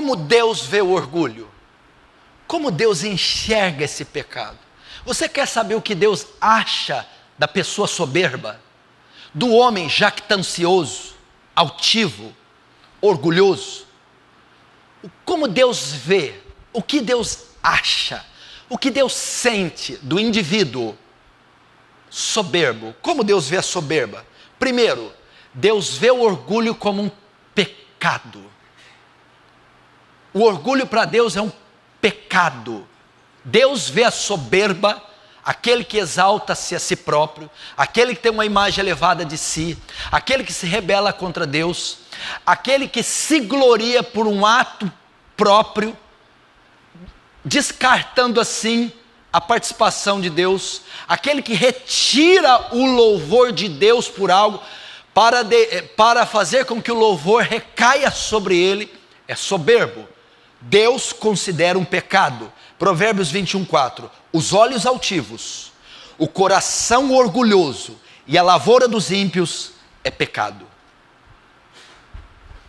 como Deus vê o orgulho? Como Deus enxerga esse pecado? Você quer saber o que Deus acha da pessoa soberba? Do homem jactancioso, altivo, orgulhoso? Como Deus vê? O que Deus acha? O que Deus sente do indivíduo soberbo? Como Deus vê a soberba? Primeiro, Deus vê o orgulho como um pecado. O orgulho para Deus é um pecado. Deus vê a soberba, aquele que exalta-se a si próprio, aquele que tem uma imagem elevada de si, aquele que se rebela contra Deus, aquele que se gloria por um ato próprio, descartando assim a participação de Deus, aquele que retira o louvor de Deus por algo, para fazer com que o louvor recaia sobre ele, é soberbo. Deus considera um pecado. Provérbios 21:4. Os olhos altivos, o coração orgulhoso e a lavoura dos ímpios é pecado.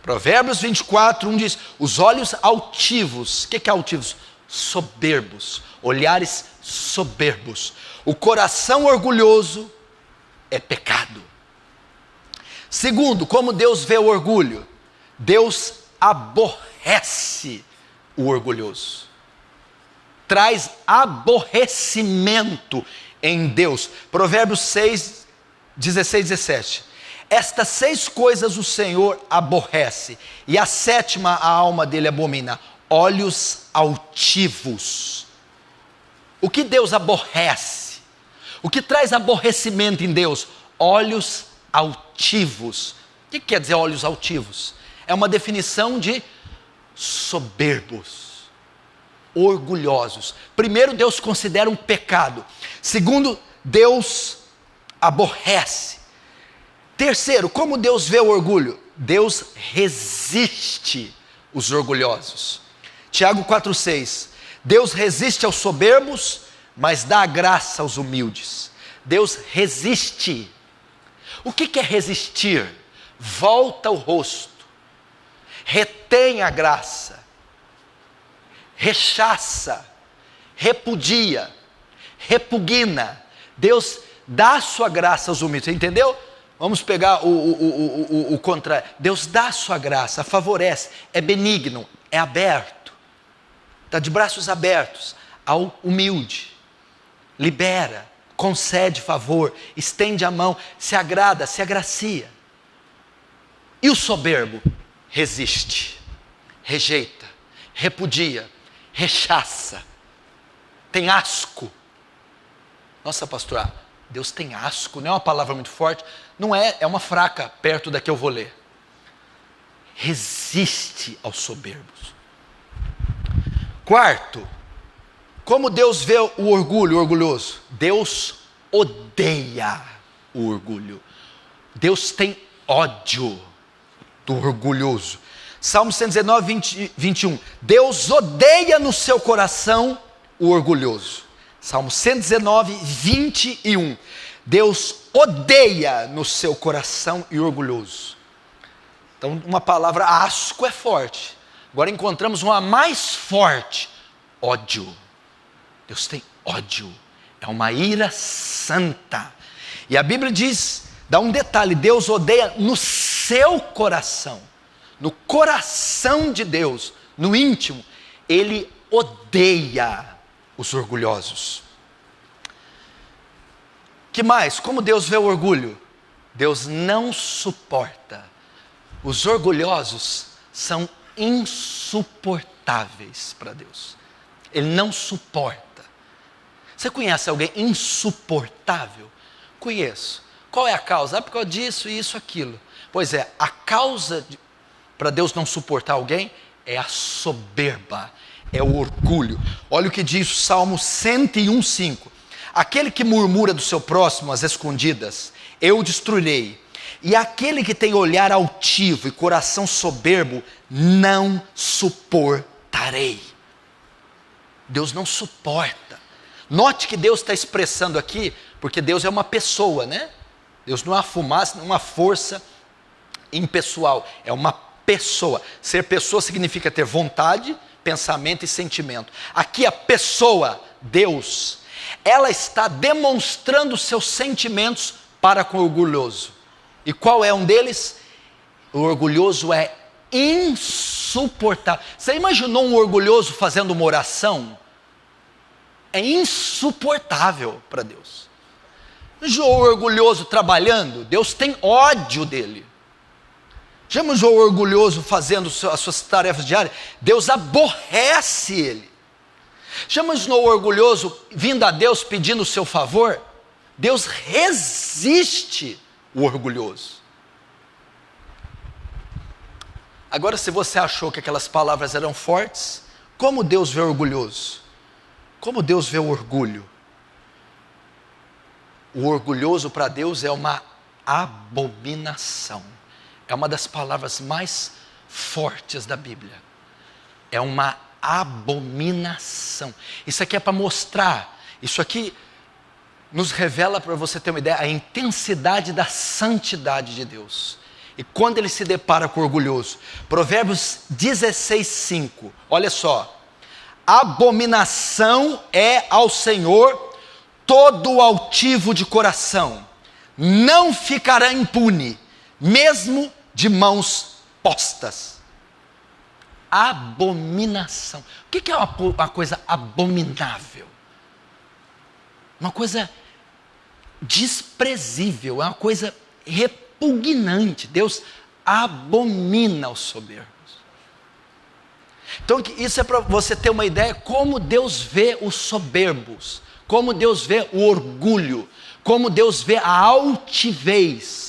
Provérbios 24:1 diz: os olhos altivos. O que é altivos? Soberbos, olhares soberbos. O coração orgulhoso é pecado. Segundo, como Deus vê o orgulho? Deus aborrece o orgulhoso. Traz aborrecimento em Deus. Provérbios 6, 16, 17. Estas 6 coisas o Senhor aborrece, e a 7ª a alma dele abomina: olhos altivos. O que Deus aborrece? O que traz aborrecimento em Deus? Olhos altivos. O que quer dizer olhos altivos? É uma definição de soberbos, orgulhosos. Primeiro, Deus considera um pecado. Segundo, Deus aborrece. Terceiro, como Deus vê o orgulho? Deus resiste os orgulhosos. Tiago 4,6. Deus resiste aos soberbos, mas dá graça aos humildes. Deus resiste. O que é resistir? Volta o rosto, retém a graça, rechaça, repudia, repugna. Deus dá a sua graça aos humildes, entendeu? Vamos pegar o contrário. Deus dá a sua graça, favorece, é benigno, é aberto, está de braços abertos ao humilde, libera, concede favor, estende a mão, se agrada, se agracia. E o soberbo resiste, rejeita, repudia, rechaça, tem asco. Nossa, pastor, Deus tem asco, não é uma palavra muito forte, não é, é uma fraca perto da que eu vou ler. Resiste aos soberbos. Quarto, como Deus vê o orgulho, o orgulhoso? Deus odeia o orgulho. Deus tem ódio do orgulhoso. Salmo 119, 21. Deus odeia no seu coração o orgulhoso. Salmo 119, 21. Deus odeia no seu coração o orgulhoso. Então, uma palavra asco é forte. Agora encontramos uma mais forte: ódio. Deus tem ódio. É uma ira santa. E a Bíblia diz, dá um detalhe: Deus odeia no seu coração. No coração de Deus, no íntimo, Ele odeia os orgulhosos. Que mais? Como Deus vê o orgulho? Deus não suporta. Os orgulhosos são insuportáveis para Deus. Ele não suporta. Você conhece alguém insuportável? Conheço. Qual é a causa? Por causa disso, isso, aquilo. Pois é, a causa para Deus não suportar alguém é a soberba, é o orgulho. Olha o que diz o Salmo 101:5. Aquele que murmura do seu próximo às escondidas, eu o destruirei. E aquele que tem olhar altivo e coração soberbo, não suportarei. Deus não suporta. Note que Deus está expressando aqui, porque Deus é uma pessoa, né? Deus não é uma fumaça, não é uma força impessoal, é uma pessoa. Ser pessoa significa ter vontade, pensamento e sentimento. Aqui a pessoa, Deus, ela está demonstrando seus sentimentos para com o orgulhoso. E qual é um deles? O orgulhoso é insuportável. Você imaginou um orgulhoso fazendo uma oração? É insuportável para Deus. Já o orgulhoso trabalhando, Deus tem ódio dele. Já imaginou o orgulhoso fazendo as suas tarefas diárias? Deus aborrece ele. Já imaginou o orgulhoso vindo a Deus pedindo o seu favor? Deus resiste o orgulhoso. Agora, se você achou que aquelas palavras eram fortes, como Deus vê o orgulhoso? Como Deus vê o orgulho? O orgulhoso para Deus é uma abominação. É uma das palavras mais fortes da Bíblia. É uma abominação. Isso aqui é para mostrar. Isso aqui nos revela, para você ter uma ideia, a intensidade da santidade de Deus. E quando ele se depara com o orgulhoso, Provérbios 16:5, olha só. Abominação é ao Senhor todo altivo de coração, não ficará impune, mesmo de mãos postas. Abominação. O que é uma coisa abominável? Uma coisa desprezível, é uma coisa repugnante. Deus abomina os soberbos. Então isso é para você ter uma ideia como Deus vê os soberbos, como Deus vê o orgulho, como Deus vê a altivez.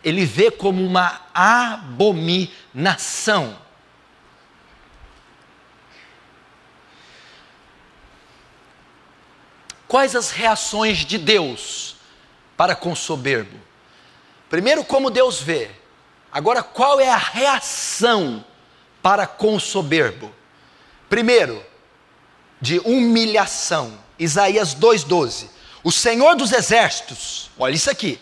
Ele vê como uma abominação. Quais as reações de Deus para com o soberbo? Primeiro, como Deus vê. Agora, qual é a reação para com o soberbo? Primeiro, de humilhação. Isaías 2:12. O Senhor dos exércitos, olha isso aqui,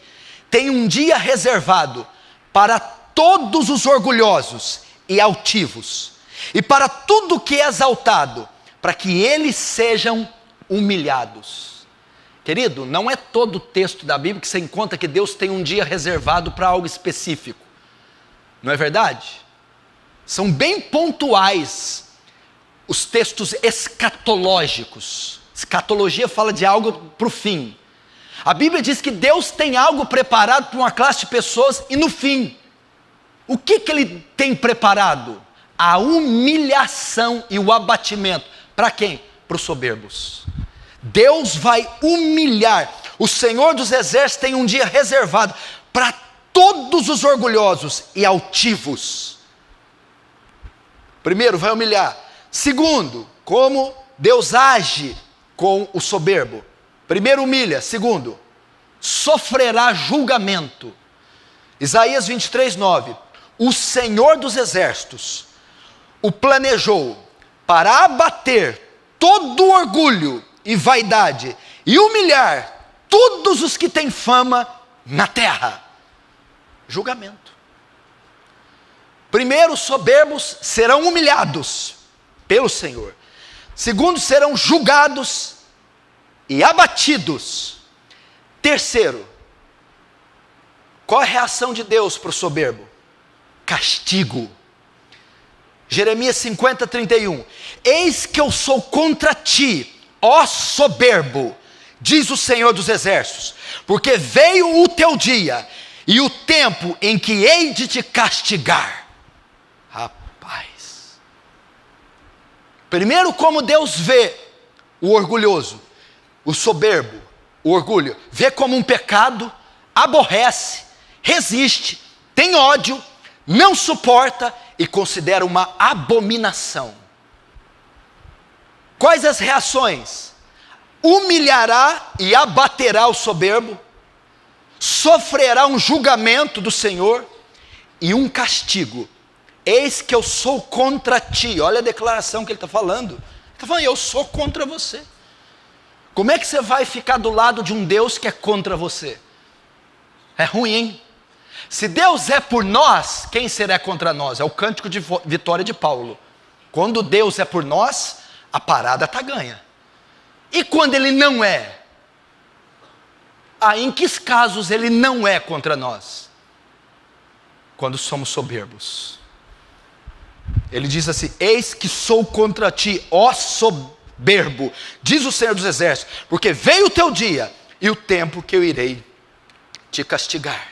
tem um dia reservado para todos os orgulhosos e altivos, e para tudo que é exaltado, para que eles sejam humilhados. Querido, não é todo o texto da Bíblia que você encontra que Deus tem um dia reservado para algo específico. Não é verdade? São bem pontuais os textos escatológicos. Escatologia fala de algo para o fim. A Bíblia diz que Deus tem algo preparado para uma classe de pessoas e no fim. O que Ele tem preparado? A humilhação e o abatimento. Para quem? Para os soberbos. Deus vai humilhar. O Senhor dos exércitos tem um dia reservado para todos os orgulhosos e altivos. Primeiro, vai humilhar. Segundo, como Deus age com o soberbo. Primeiro, humilha. Segundo, sofrerá julgamento. Isaías 23:9. O Senhor dos exércitos o planejou para abater todo orgulho e vaidade e humilhar todos os que têm fama na terra. Julgamento. Primeiro, os soberbos serão humilhados pelo Senhor. Segundo, serão julgados e abatidos. Terceiro, qual a reação de Deus para o soberbo? Castigo. Jeremias 50:31. Eis que eu sou contra ti, ó soberbo, diz o Senhor dos exércitos, porque veio o teu dia e o tempo em que hei de te castigar. Rapaz. Primeiro, como Deus vê o orgulhoso, o soberbo, o orgulho, vê como um pecado, aborrece, resiste, tem ódio, não suporta e considera uma abominação. Quais as reações? Humilhará e abaterá o soberbo, sofrerá um julgamento do Senhor e um castigo. Eis que eu sou contra ti. Olha a declaração que ele está falando. Ele está falando, eu sou contra você. Como é que você vai ficar do lado de um Deus que é contra você? É ruim, hein? Se Deus é por nós, quem será contra nós? É o cântico de vitória de Paulo. Quando Deus é por nós, a parada está ganha. E quando Ele não é? Em que casos Ele não é contra nós? Quando somos soberbos. Ele diz assim: eis que sou contra ti, ó soberbo, diz o Senhor dos Exércitos, porque veio o teu dia e o tempo que eu irei te castigar.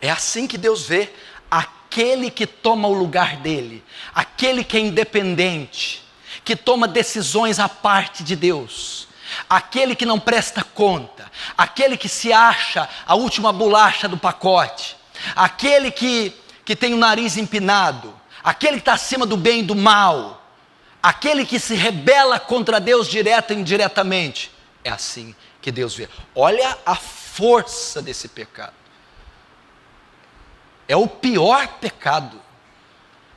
É assim que Deus vê aquele que toma o lugar dele, aquele que é independente, que toma decisões à parte de Deus, aquele que não presta conta, aquele que se acha a última bolacha do pacote, aquele que tem o nariz empinado, aquele que está acima do bem e do mal, aquele que se rebela contra Deus direta e indiretamente. É assim que Deus vê. Olha a força desse pecado. É o pior pecado.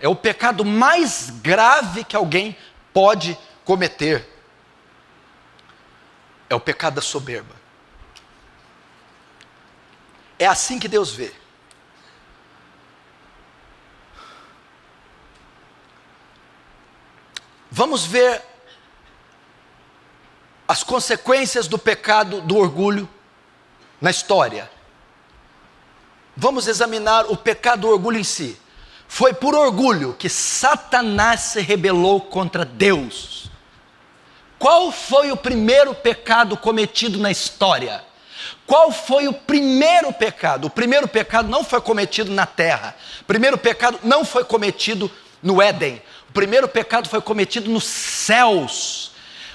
É o pecado mais grave que alguém pode cometer. É o pecado da soberba. É assim que Deus vê. Vamos ver as consequências do pecado do orgulho na história. Vamos examinar o pecado do orgulho em si. Foi por orgulho que Satanás se rebelou contra Deus. Qual foi o primeiro pecado cometido na história? Qual foi o primeiro pecado? O primeiro pecado não foi cometido na terra. O primeiro pecado não foi cometido no Éden. O primeiro pecado foi cometido nos céus.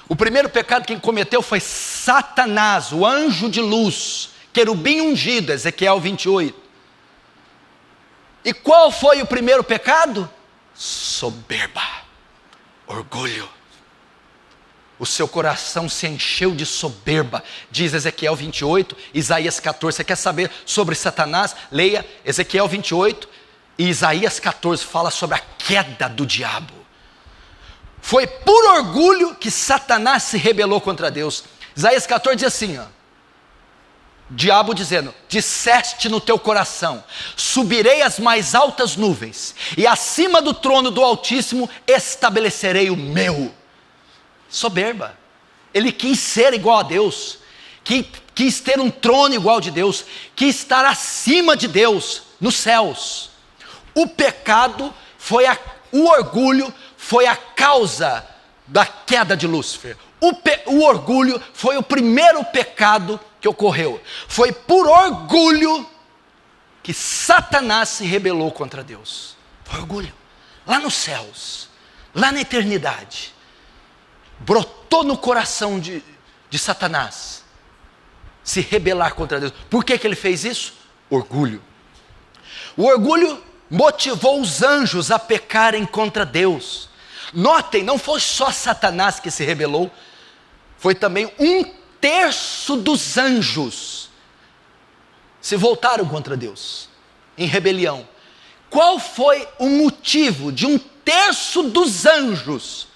O primeiro pecado quem cometeu foi Satanás, o anjo de luz, querubim ungido, Ezequiel 28. E qual foi o primeiro pecado? Soberba, orgulho. O seu coração se encheu de soberba, diz Ezequiel 28, Isaías 14. Você quer saber sobre Satanás? Leia Ezequiel 28 e Isaías 14, fala sobre a queda do diabo. Foi por orgulho que Satanás se rebelou contra Deus. Isaías 14 diz assim, diabo dizendo: disseste no teu coração, subirei as mais altas nuvens, e acima do trono do Altíssimo estabelecerei o meu. Soberba. Ele quis ser igual a Deus, quis ter um trono igual de Deus, quis estar acima de Deus, nos céus. O pecado foi o orgulho foi a causa da queda de Lúcifer. O orgulho foi o primeiro pecado que ocorreu. Foi por orgulho que Satanás se rebelou contra Deus. Foi orgulho. Lá nos céus, lá na eternidade, brotou no coração de Satanás se rebelar contra Deus. Por que ele fez isso? Orgulho. O orgulho motivou os anjos a pecarem contra Deus. Notem, não foi só Satanás que se rebelou, foi também 1/3 dos anjos se voltaram contra Deus, em rebelião. Qual foi o motivo de 1/3 dos anjos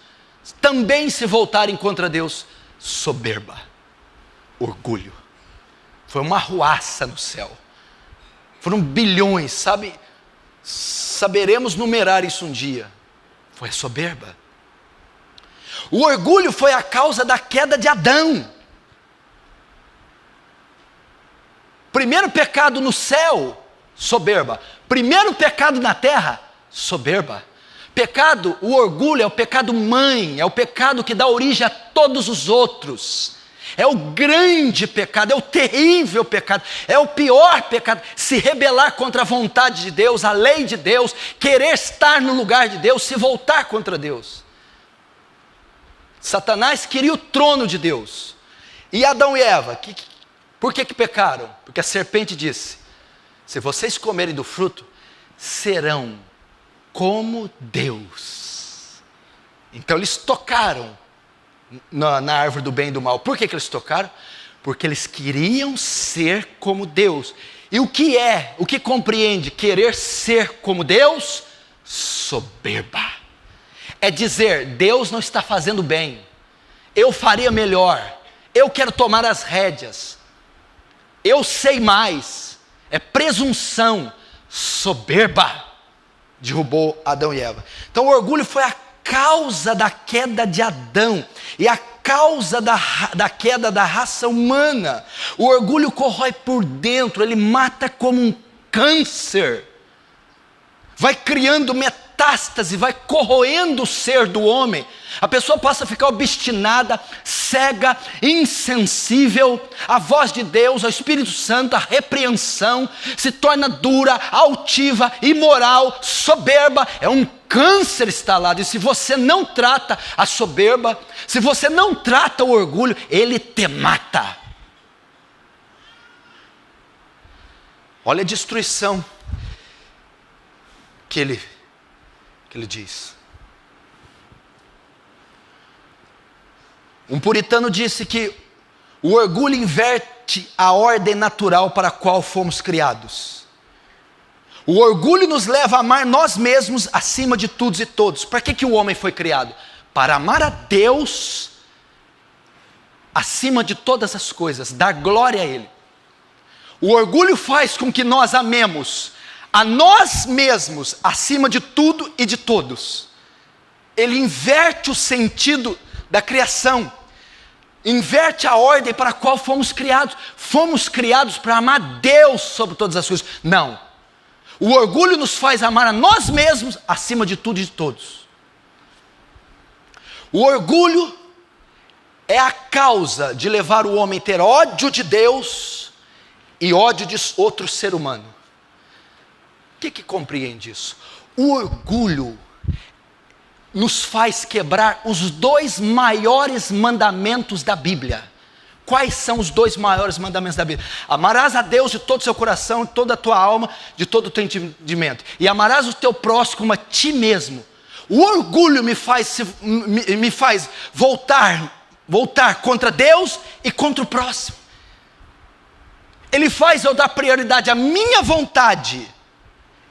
também se voltarem contra Deus? Soberba, orgulho. Foi uma arruaça no céu. Foram bilhões, saberemos numerar isso um dia. Foi a soberba. O orgulho foi a causa da queda de Adão. Primeiro pecado no céu, soberba. Primeiro pecado na terra, soberba. Pecado, o orgulho é o pecado mãe, é o pecado que dá origem a todos os outros. É o grande pecado, é o terrível pecado, é o pior pecado. Se rebelar contra a vontade de Deus, a lei de Deus, querer estar no lugar de Deus, se voltar contra Deus. Satanás queria o trono de Deus. E Adão e Eva, por que pecaram? Porque a serpente disse: se vocês comerem do fruto, serão como Deus. Então eles tocaram na árvore do bem e do mal. Por que eles tocaram? Porque eles queriam ser como Deus. E o que compreende querer ser como Deus? Soberba. É dizer: Deus não está fazendo bem, eu faria melhor, eu quero tomar as rédeas, eu sei mais, é presunção, soberba, derrubou Adão e Eva. Então o orgulho foi a causa da queda de Adão, e a causa da queda da raça humana. O orgulho corrói por dentro, ele mata como um câncer, vai criando metástase, vai corroendo o ser do homem. A pessoa passa a ficar obstinada, cega, insensível à voz de Deus, ao Espírito Santo, à repreensão, se torna dura, altiva, imoral, soberba. É um câncer instalado, e se você não trata a soberba, se você não trata o orgulho, ele te mata. Olha a destruição que ele diz. Um puritano disse que o orgulho inverte a ordem natural para a qual fomos criados. O orgulho nos leva a amar nós mesmos acima de todos e todos. Para que o homem foi criado? Para amar a Deus acima de todas as coisas, dar glória a Ele. O orgulho faz com que nós amemos a nós mesmos acima de tudo e de todos. Ele inverte o sentido da criação, inverte a ordem para a qual fomos criados. Fomos criados para amar Deus sobre todas as coisas. Não. O orgulho nos faz amar a nós mesmos acima de tudo e de todos. O orgulho é a causa de levar o homem a ter ódio de Deus e ódio de outro ser humano. O que compreende isso? O orgulho nos faz quebrar os 2 maiores mandamentos da Bíblia. Quais são os 2 maiores mandamentos da Bíblia? Amarás a Deus de todo o seu coração, de toda a tua alma, de todo o teu entendimento. E amarás o teu próximo como a ti mesmo. O orgulho me faz voltar contra Deus e contra o próximo. Ele faz eu dar prioridade à minha vontade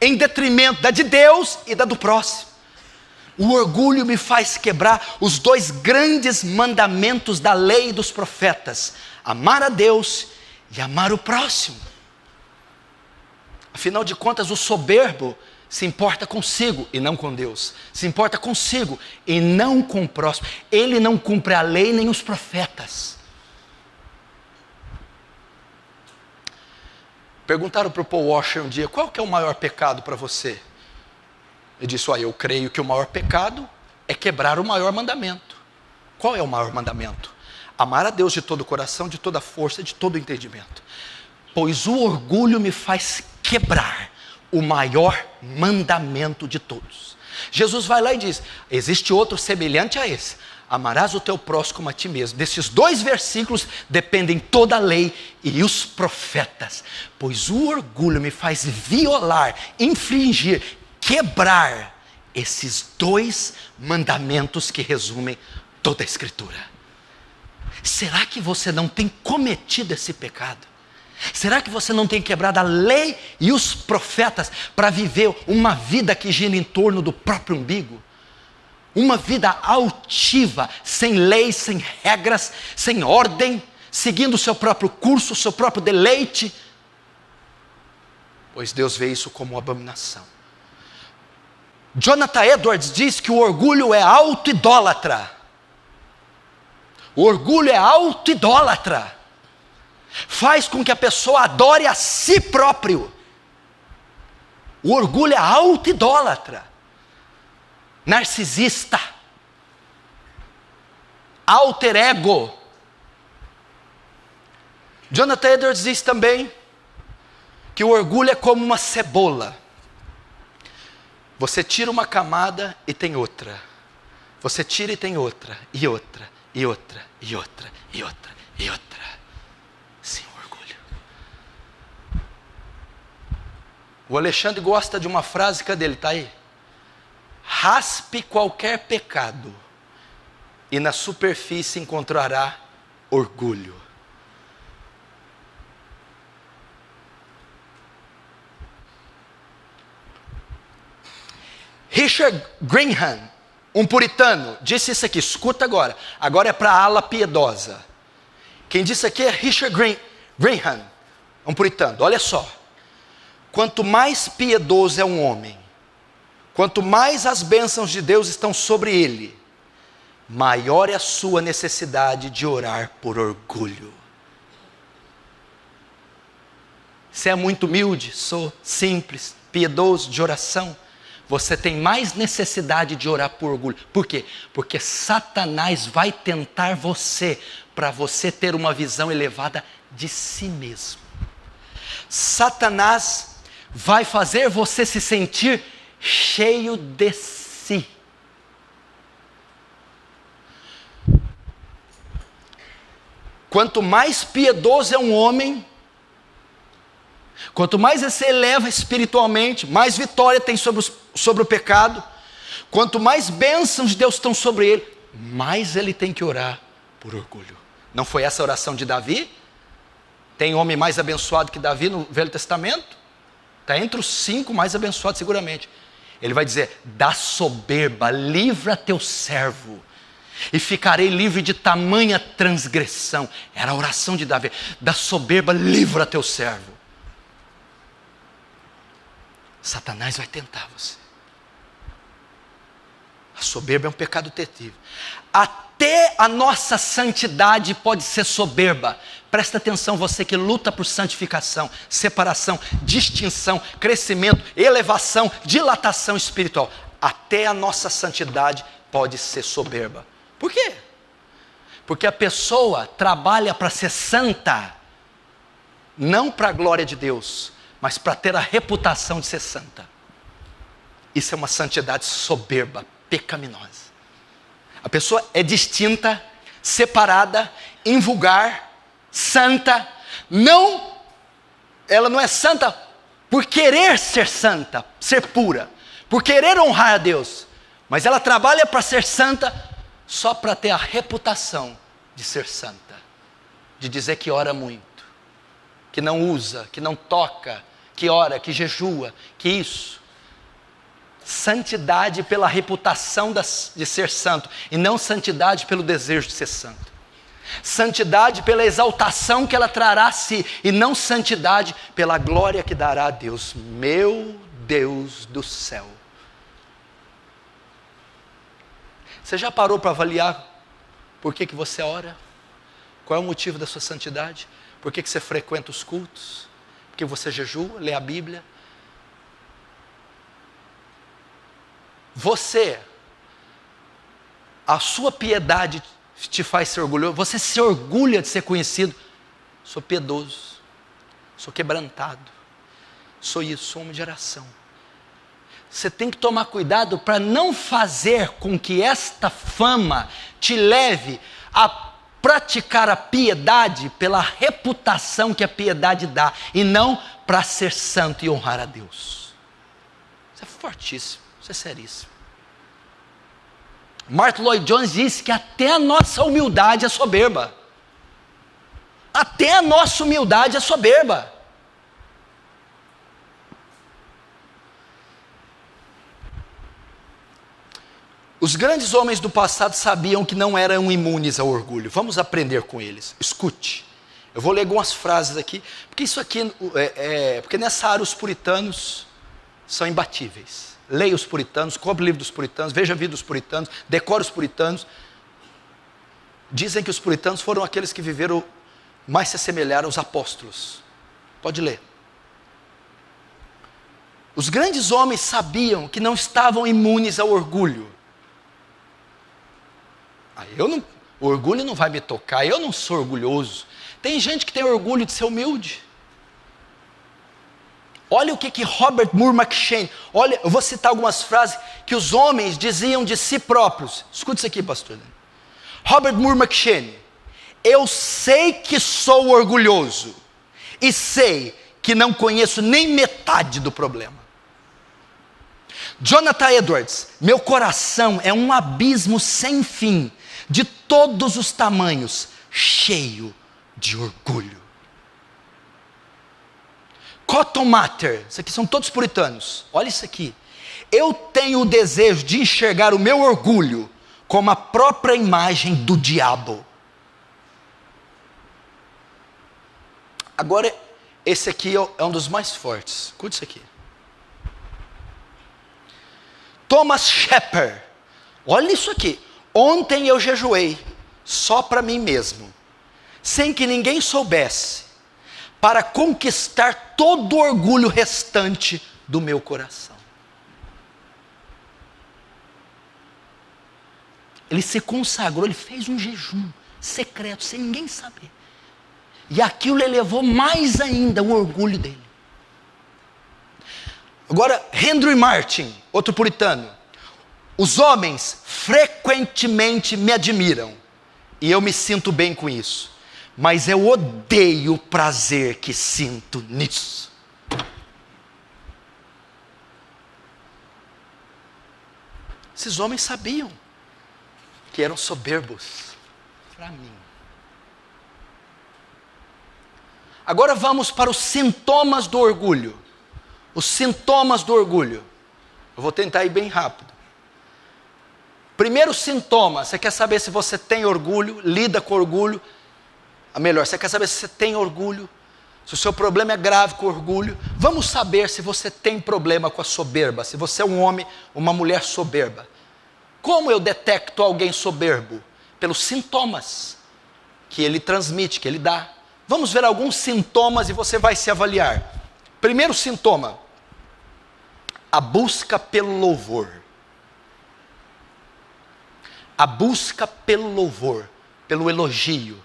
em detrimento da de Deus e da do próximo. O orgulho me faz quebrar os 2 grandes mandamentos da lei e dos profetas: amar a Deus e amar o próximo. Afinal de contas, o soberbo se importa consigo e não com Deus, se importa consigo e não com o próximo. Ele não cumpre a lei nem os profetas. Perguntaram para o Paul Washer um dia: qual que é o maior pecado para você? Ele disse: eu creio que o maior pecado é quebrar o maior mandamento. Qual é o maior mandamento? Amar a Deus de todo o coração, de toda a força, de todo o entendimento. Pois o orgulho me faz quebrar o maior mandamento de todos. Jesus vai lá e diz: existe outro semelhante a esse: amarás o teu próximo como a ti mesmo. Desses 2 versículos dependem toda a lei e os profetas. Pois o orgulho me faz violar, infringir, quebrar esses 2 mandamentos que resumem toda a Escritura. Será que você não tem cometido esse pecado? Será que você não tem quebrado a lei e os profetas para viver uma vida que gira em torno do próprio umbigo? Uma vida altiva, sem leis, sem regras, sem ordem, seguindo o seu próprio curso, o seu próprio deleite? Pois Deus vê isso como abominação. Jonathan Edwards diz que o orgulho é auto-idólatra. O orgulho é auto-idólatra. Faz com que a pessoa adore a si próprio. O orgulho é auto-idólatra, narcisista, alter ego. Jonathan Edwards diz também que o orgulho é como uma cebola. Você tira uma camada e tem outra. Você tira e tem outra, e outra, e outra, e outra, e outra, e outra. Sim, orgulho. O Alexandre gosta de uma frase, cadê ele? Está aí. Raspe qualquer pecado e na superfície encontrará orgulho. Richard Graham, um puritano, disse isso aqui, escuta agora. Agora é para a ala piedosa. Quem disse aqui é Richard Graham, um puritano, olha só. Quanto mais piedoso é um homem, quanto mais as bênçãos de Deus estão sobre ele, maior é a sua necessidade de orar por orgulho. Você é muito humilde, sou simples, piedoso, de oração. Você tem mais necessidade de orar por orgulho. Por quê? Porque Satanás vai tentar você, para você ter uma visão elevada de si mesmo. Satanás vai fazer você se sentir cheio de si. Quanto mais piedoso é um homem, quanto mais ele se eleva espiritualmente, mais vitória tem sobre o pecado, quanto mais bênçãos de Deus estão sobre ele, mais ele tem que orar por orgulho. Não foi essa a oração de Davi? Tem homem mais abençoado que Davi no Velho Testamento? Está entre os 5 mais abençoados seguramente. Ele vai dizer, da soberba, livra teu servo, e ficarei livre de tamanha transgressão. Era a oração de Davi, da soberba, livra teu servo. Satanás vai tentar você. A soberba é um pecado terrível. Até a nossa santidade pode ser soberba. Presta atenção, você que luta por santificação, separação, distinção, crescimento, elevação, dilatação espiritual. Até a nossa santidade pode ser soberba. Por quê? Porque a pessoa trabalha para ser santa, não para a glória de Deus, mas para ter a reputação de ser santa. Isso é uma santidade soberba, pecaminosa. A pessoa é distinta, separada, invulgar, santa. Não, ela não é santa por querer ser santa, ser pura, por querer honrar a Deus, mas ela trabalha para ser santa só para ter a reputação de ser santa, de dizer que ora muito, que não usa, que não toca, que ora, que jejua, que isso. Santidade pela reputação de ser santo, e não santidade pelo desejo de ser santo. Santidade pela exaltação que ela trará a si, e não santidade pela glória que dará a Deus. Meu Deus do céu. Você já parou para avaliar por que você ora? Qual é o motivo da sua santidade? Por que você frequenta os cultos? Porque você jejua, lê a Bíblia? A sua piedade te faz ser orgulhoso, você se orgulha de ser conhecido. Sou piedoso, sou quebrantado, sou isso, sou homem de oração. Você tem que tomar cuidado para não fazer com que esta fama te leve a praticar a piedade pela reputação que a piedade dá, e não para ser santo e honrar a Deus. Isso é fortíssimo, isso é seríssimo. Martin Lloyd Jones disse que até a nossa humildade é soberba. Até a nossa humildade é soberba. Os grandes homens do passado sabiam que não eram imunes ao orgulho. Vamos aprender com eles. Escute. Eu vou ler algumas frases aqui, porque isso aqui porque nessa área os puritanos são imbatíveis. Leia os puritanos, compre o livro dos puritanos, veja a vida dos puritanos, decore os puritanos. Dizem que os puritanos foram aqueles que viveram, mais se assemelharam aos apóstolos. Pode ler. Os grandes homens sabiam que não estavam imunes ao orgulho. O orgulho não vai me tocar, eu não sou orgulhoso. Tem gente que tem orgulho de ser humilde. Olha o que Robert Moore McCheyne, olha, eu vou citar algumas frases que os homens diziam de si próprios. Escute isso aqui, pastor. Robert Moore McCheyne: eu sei que sou orgulhoso, e sei que não conheço nem metade do problema. Jonathan Edwards: meu coração é um abismo sem fim, de todos os tamanhos, cheio de orgulho. Cotton Mather, isso aqui são todos puritanos, olha isso aqui: eu tenho o desejo de enxergar o meu orgulho como a própria imagem do diabo. Agora, Esse aqui é um dos mais fortes. Escuta isso aqui. Thomas Shepard. Olha isso aqui. Ontem eu jejuei só para mim mesmo, sem que ninguém soubesse, para conquistar todo o orgulho restante do meu coração. Ele se consagrou, ele fez um jejum secreto, sem ninguém saber. E aquilo elevou mais ainda o orgulho dele. Agora, Henry Martyn, outro puritano. Os homens frequentemente me admiram, e eu me sinto bem com isso. Mas eu odeio o prazer que sinto nisso. Esses homens sabiam que eram soberbos para mim. Agora vamos para os sintomas do orgulho. Os sintomas do orgulho. Eu vou tentar ir bem rápido. Primeiro sintoma, você quer saber se você tem orgulho, lida com orgulho. Melhor, você quer saber se você tem orgulho, se o seu problema é grave com orgulho. Vamos saber se você tem problema com a soberba, se você é um homem, uma mulher soberba. Como eu detecto alguém soberbo? Pelos sintomas que ele transmite, que ele dá. Vamos ver alguns sintomas e você vai se avaliar. Primeiro sintoma, a busca pelo louvor. A busca pelo louvor, pelo elogio.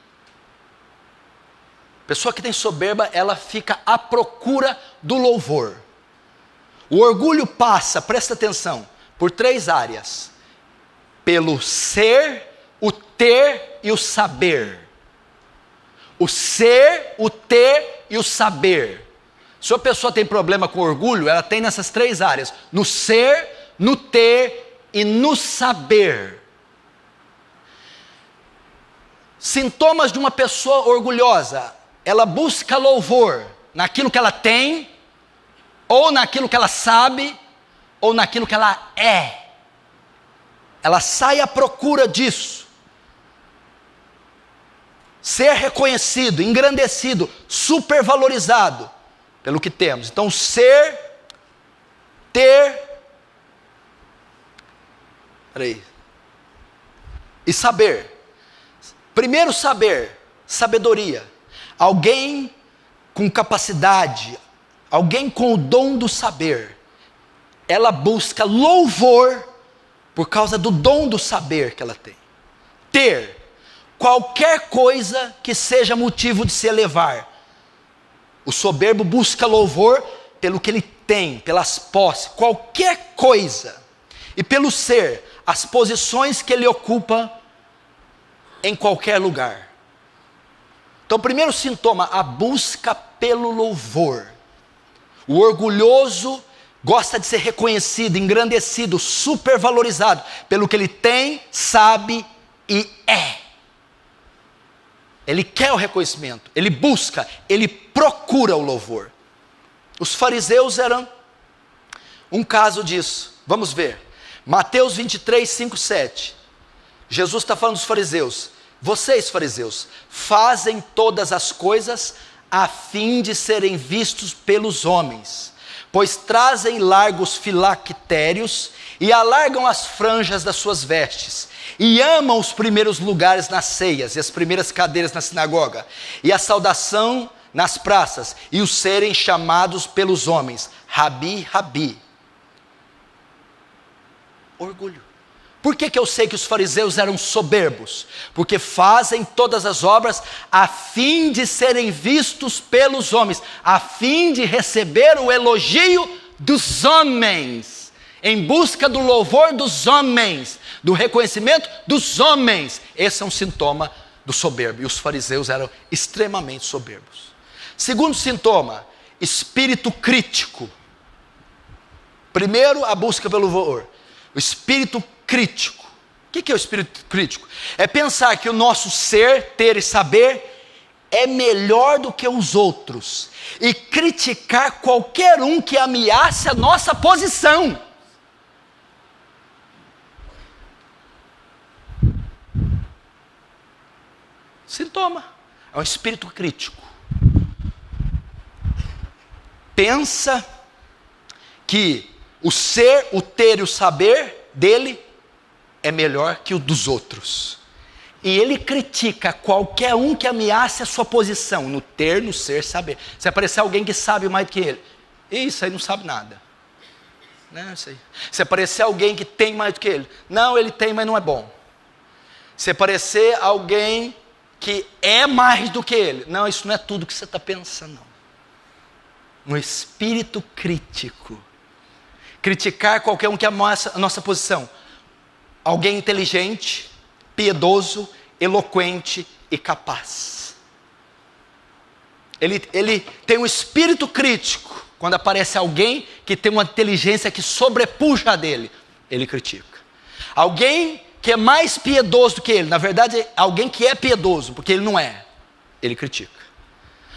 Pessoa que tem soberba, ela fica à procura do louvor. O orgulho passa, presta atenção, por 3 áreas. Pelo ser, o ter e o saber. O ser, o ter e o saber. Se a pessoa tem problema com orgulho, ela tem nessas 3 áreas. No ser, no ter e no saber. Sintomas de uma pessoa orgulhosa. Ela busca louvor naquilo que ela tem, ou naquilo que ela sabe, ou naquilo que ela é. Ela sai à procura disso. Ser reconhecido, engrandecido, supervalorizado pelo que temos. Então, ser, ter, e saber. Primeiro saber, sabedoria. Alguém com capacidade, alguém com o dom do saber, ela busca louvor por causa do dom do saber que ela tem. Ter, qualquer coisa que seja motivo de se elevar. O soberbo busca louvor pelo que ele tem, pelas posses, qualquer coisa. E pelo ser, as posições que ele ocupa em qualquer lugar. Então, o primeiro sintoma, a busca pelo louvor. O orgulhoso gosta de ser reconhecido, engrandecido, supervalorizado pelo que ele tem, sabe e é. Ele quer o reconhecimento, ele busca, ele procura o louvor. Os fariseus eram um caso disso. Vamos ver. Mateus 23, 5, 7. Jesus está falando dos fariseus. Vocês, fariseus, fazem todas as coisas a fim de serem vistos pelos homens, pois trazem largos filactérios e alargam as franjas das suas vestes, e amam os primeiros lugares nas ceias, e as primeiras cadeiras na sinagoga, e a saudação nas praças, e os serem chamados pelos homens, Rabi, Rabi. Orgulho. Por que eu sei que os fariseus eram soberbos? Porque fazem todas as obras a fim de serem vistos pelos homens, a fim de receber o elogio dos homens, em busca do louvor dos homens, do reconhecimento dos homens. Esse é um sintoma do soberbo, e os fariseus eram extremamente soberbos. Segundo sintoma, espírito crítico. Primeiro, a busca pelo louvor. O espírito crítico. O que é o espírito crítico? É pensar que o nosso ser, ter e saber é melhor do que os outros, e criticar qualquer um que ameace a nossa posição. Sintoma. É um espírito crítico. pensa que o ser, o ter e o saber dele é melhor que o dos outros. E ele critica qualquer um que ameace a sua posição no ter, no ser, saber. Se aparecer alguém que sabe mais do que ele, isso aí não sabe nada. Não, isso aí. Se aparecer alguém que tem mais do que ele, não, ele tem, mas não é bom. Se aparecer alguém que é mais do que ele, não, isso não é tudo que você está pensando, não. Um espírito crítico. Criticar qualquer um que ameaça a nossa posição. Alguém inteligente, piedoso, eloquente e capaz. Ele tem um espírito crítico. Quando aparece alguém que tem uma inteligência que sobrepuja a dele, ele critica. Alguém que é mais piedoso do que ele, na verdade, alguém que é piedoso, porque ele não é, ele critica.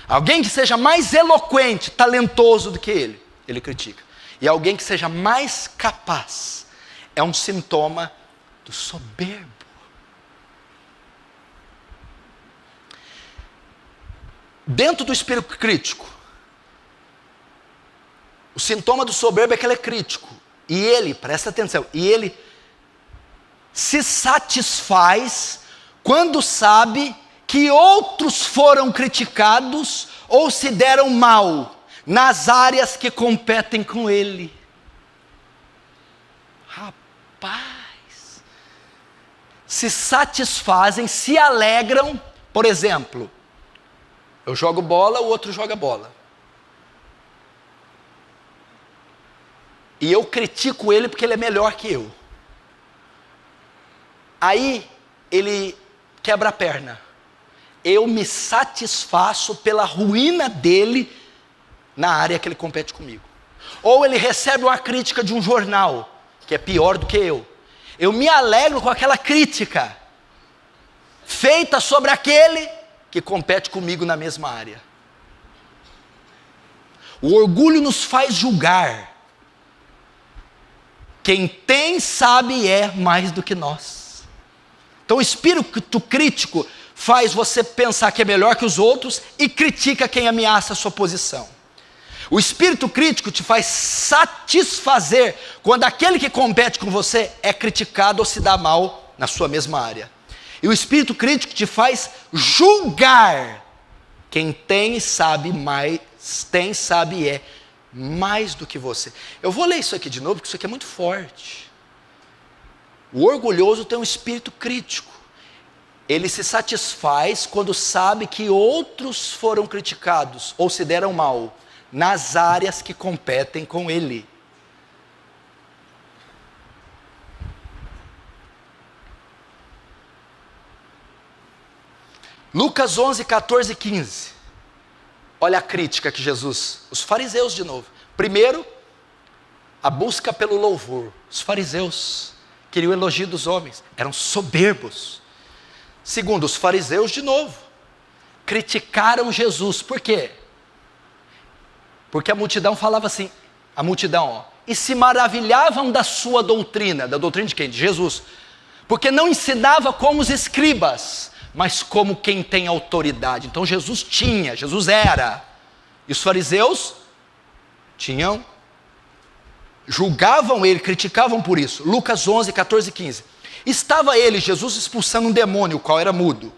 Alguém que seja mais eloquente, talentoso do que ele critica. E alguém que seja mais capaz, é um sintoma do soberbo. Dentro do espírito crítico, o sintoma do soberbo é que ele é crítico. E ele, presta atenção, e ele se satisfaz quando sabe que outros foram criticados ou se deram mal nas áreas que competem com ele. Rapaz, se satisfazem, se alegram. Por exemplo, eu jogo bola, o outro joga bola. E eu critico ele porque ele é melhor que eu. Aí ele quebra a perna. Eu me satisfaço pela ruína dele na área que ele compete comigo. Ou ele recebe uma crítica de um jornal, que é pior do que eu. Eu me alegro com aquela crítica feita sobre aquele que compete comigo na mesma área. O orgulho nos faz julgar. Quem tem, sabe e é mais do que nós. Então o espírito crítico faz você pensar que é melhor que os outros e critica quem ameaça a sua posição. O espírito crítico te faz satisfazer quando aquele que compete com você é criticado ou se dá mal na sua mesma área. E o espírito crítico te faz julgar quem tem, sabe mais, tem, sabe e é mais do que você. Eu vou ler isso aqui de novo, porque isso aqui é muito forte. O orgulhoso tem um espírito crítico. Ele se satisfaz quando sabe que outros foram criticados ou se deram mal nas áreas que competem com ele. Lucas 11, 14 e 15. Olha a crítica que Jesus, os fariseus de novo. Primeiro, a busca pelo louvor. Os fariseus queriam o elogio dos homens, eram soberbos. Segundo, os fariseus de novo criticaram Jesus. Por quê? Porque a multidão falava assim, e se maravilhavam da sua doutrina. Da doutrina de quem? De Jesus. Porque não ensinava como os escribas, mas como quem tem autoridade. Então Jesus era. E os fariseus julgavam ele, criticavam por isso. Lucas 11, 14 e 15. Estava ele, Jesus, expulsando um demônio, o qual era mudo.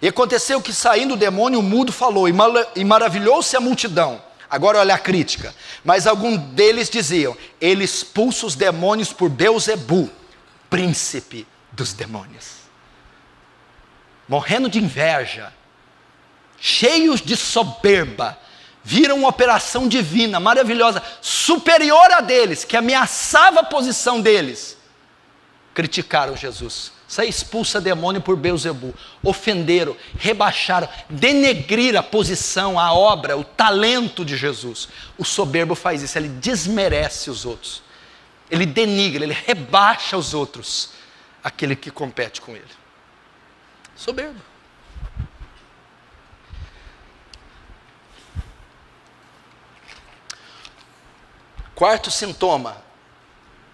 E aconteceu que, saindo o demônio, o mudo falou, e maravilhou-se a multidão. Agora olha a crítica. Mas alguns deles diziam, ele expulsa os demônios por Beelzebu, príncipe dos demônios. Morrendo de inveja, cheios de soberba, viram uma operação divina, maravilhosa, superior a deles, que ameaçava a posição deles. Criticaram Jesus. Você expulsa demônio por Beelzebu. Ofenderam, rebaixaram, denegriram a posição, a obra, o talento de Jesus. O soberbo faz isso, ele desmerece os outros. Ele denigra, ele rebaixa os outros, aquele que compete com ele. Soberbo. Quarto sintoma.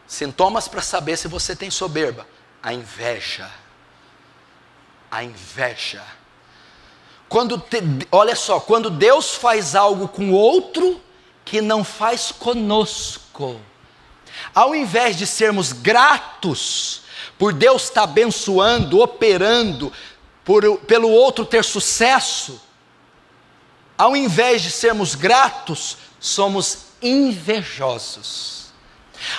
Sintomas para saber se você tem soberba. A inveja. A inveja. Olha só, quando Deus faz algo com outro, que não faz conosco. Ao invés de sermos gratos por Deus estar abençoando, operando, pelo outro ter sucesso, ao invés de sermos gratos, somos invejosos.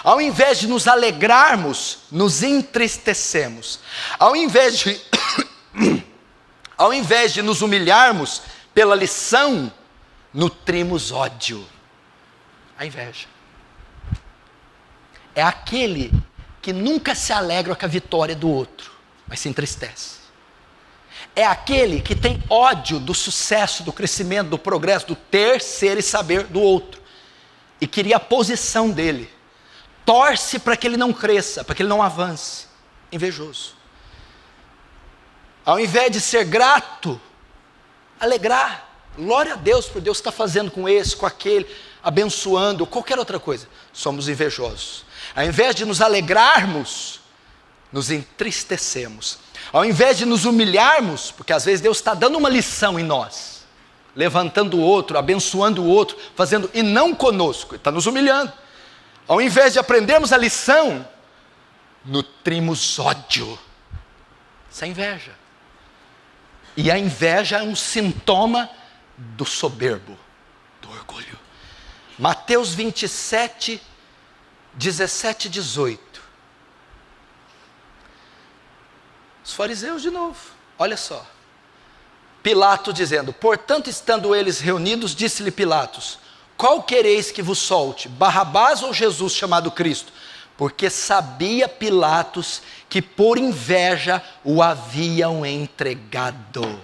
Ao invés de nos alegrarmos, nos entristecemos. Ao invés de nos humilharmos pela lição, nutrimos ódio. A inveja é aquele que nunca se alegra com a vitória do outro, mas se entristece. É aquele que tem ódio do sucesso, do crescimento, do progresso, do ter, ser e saber do outro, e queria a posição dele. Torce para que ele não cresça, para que ele não avance. Invejoso. Ao invés de ser grato, alegrar. Glória a Deus por Deus estar fazendo com esse, com aquele, abençoando, qualquer outra coisa. Somos invejosos. Ao invés de nos alegrarmos, nos entristecemos. Ao invés de nos humilharmos, porque às vezes Deus está dando uma lição em nós, levantando o outro, abençoando o outro, fazendo, e não conosco, Ele está nos humilhando. Ao invés de aprendermos a lição, nutrimos ódio. Isso é inveja. E a inveja é um sintoma do soberbo, do orgulho. Mateus 27, 17 e 18. Os fariseus de novo, olha só. Pilatos dizendo, portanto, estando eles reunidos, disse-lhe Pilatos, qual quereis que vos solte, Barrabás ou Jesus chamado Cristo? Porque sabia Pilatos que por inveja o haviam entregado.